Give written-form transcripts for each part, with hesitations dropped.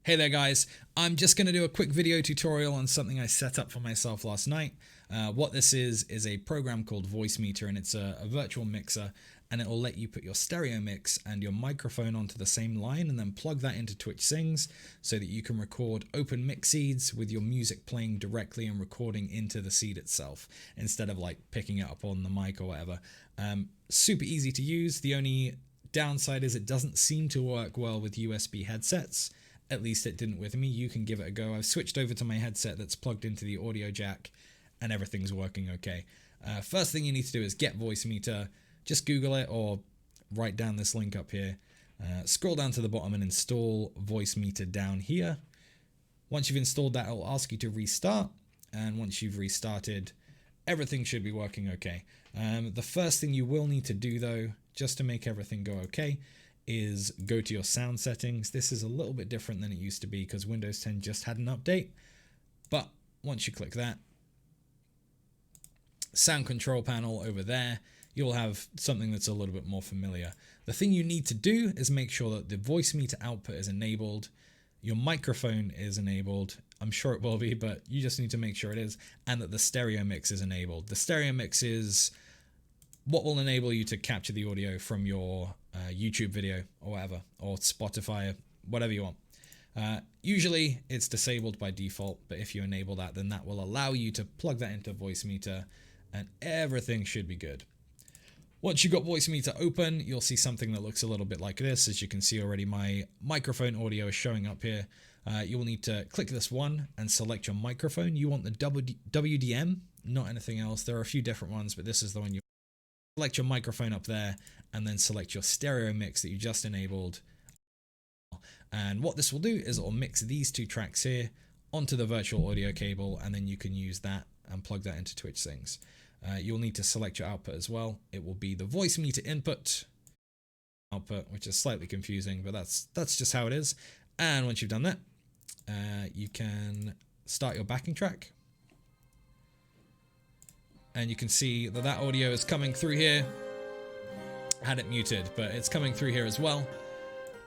Hey there guys, I'm just going to do a quick video tutorial on something I set up for myself last night. What this is a program called VoiceMeeter, and it's a virtual mixer, and it will let you put your stereo mix and your microphone onto the same line and then plug that into Twitch Sings so that you can record open mix seeds with your music playing directly and recording into the seed itself instead of like picking it up on the mic or whatever. Super easy to use. The only downside is it doesn't seem to work well with USB headsets. At least it didn't with me. You can give it a go. I've switched over to my headset that's plugged into the audio jack and everything's working okay. First thing you need to do is get VoiceMeeter. Just Google it or write down this link up here. Scroll down to the bottom and install VoiceMeeter down here. Once you've installed that, it'll ask you to restart. And once you've restarted, everything should be working okay. The first thing you will need to do though, just to make everything go okay, is go to your sound settings. This is a little bit different than it used to be because Windows 10 just had an update. But once you click that, sound control panel over there, you'll have something that's a little bit more familiar. The thing you need to do is make sure that the VoiceMeeter output is enabled, your microphone is enabled. I'm sure it will be, but you just need to make sure it is, and that the stereo mix is enabled. The stereo mix is what will enable you to capture the audio from your YouTube video or whatever, or Spotify, whatever you want. Usually it's disabled by default, but if you enable that, then that will allow you to plug that into VoiceMeeter and everything should be good. Once you've got VoiceMeeter open, you'll see something that looks a little bit like this. As you can see already, my microphone audio is showing up here. You will need to click this one and select your microphone. You want the WDM, not anything else. There are a few different ones, but this is the one you select your microphone up there and then select your stereo mix that you just enabled. And what this will do is it will mix these two tracks here onto the virtual audio cable, and then you can use that and plug that into Twitch Sings. You'll need to select your output as well. It will be the VoiceMeeter input output, which is slightly confusing, but that's just how it is. And once you've done that, you can start your backing track. And you can see that that audio is coming through here. I had it muted, but it's coming through here as well.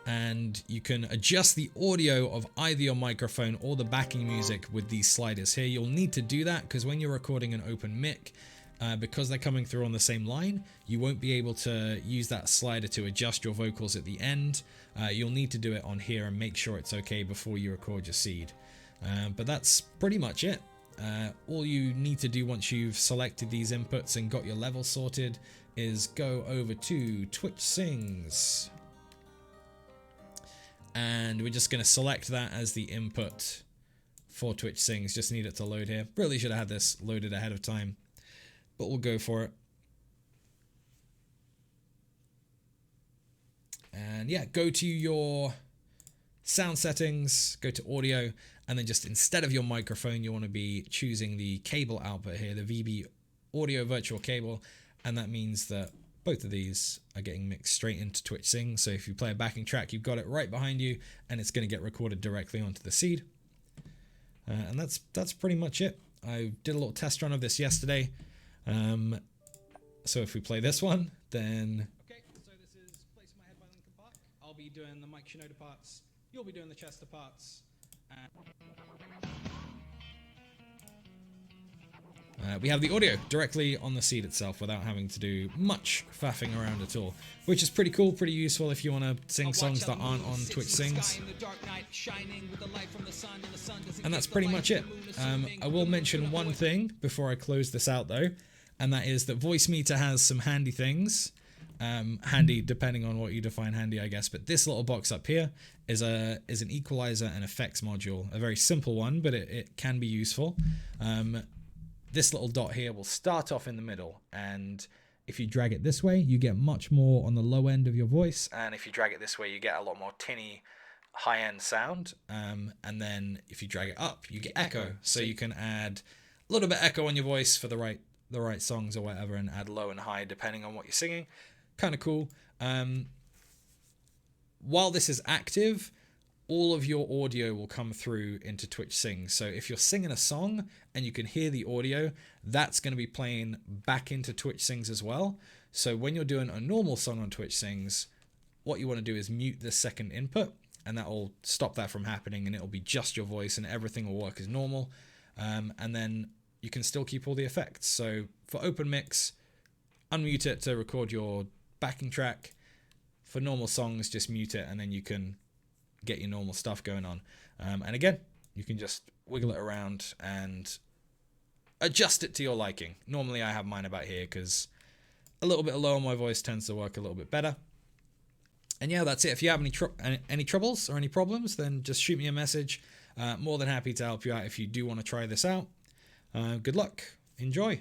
And you can adjust the audio of either your microphone or the backing music with these sliders here. You'll need to do that because when you're recording an open mic, because they're coming through on the same line, you won't be able to use that slider to adjust your vocals at the end. You'll need to do it on here and make sure it's okay before you record your seed. But that's pretty much it. All you need to do once you've selected these inputs and got your level sorted is go over to Twitch Sings. And we're just going to select that as the input for Twitch Sings. Just need it to load here. Really should have had this loaded ahead of time, but we'll go for it. And yeah, go to your sound settings, go to audio, and then just instead of your microphone, you want to be choosing the cable output here, the VB audio virtual cable. And that means that both of these are getting mixed straight into Twitch Sings. So if you play a backing track, you've got it right behind you and it's going to get recorded directly onto the seed. And that's pretty much it. I did a little test run of this yesterday. So if we play this one, then... Okay, so this is Place My Head by Linkin Park. I'll be doing the Mike Shinoda parts. You'll be doing the Chester parts. We have the audio directly on the seed itself without having to do much faffing around at all, which is pretty cool, pretty useful if you want to sing songs that aren't on Twitch Sings. And that's pretty much it. I will mention one thing before I close this out though, and that is that VoiceMeeter has some handy things. Handy depending on what you define handy, I guess, but this little box up here is an equalizer and effects module, a very simple one, but it can be useful. This little dot here will start off in the middle, and if you drag it this way, you get much more on the low end of your voice, and if you drag it this way, you get a lot more tinny, high-end sound, and then if you drag it up, you get echo, so you can add a little bit echo on your voice for the right songs or whatever, and add low and high depending on what you're singing. Kind of cool. While this is active, all of your audio will come through into Twitch Sings. So if you're singing a song and you can hear the audio, that's going to be playing back into Twitch Sings as well. So when you're doing a normal song on Twitch Sings, what you want to do is mute the second input and that will stop that from happening, and it'll be just your voice and everything will work as normal. And then you can still keep all the effects. So for open mix, unmute it to record your backing track. For normal songs, just mute it, and then you can get your normal stuff going on. And again, you can just wiggle it around and adjust it to your liking. Normally I have mine about here because a little bit low on my voice tends to work a little bit better. And yeah, that's it. If you have any troubles or any problems, then just shoot me a message. More than happy to help you out if you do want to try this out. Good luck. Enjoy.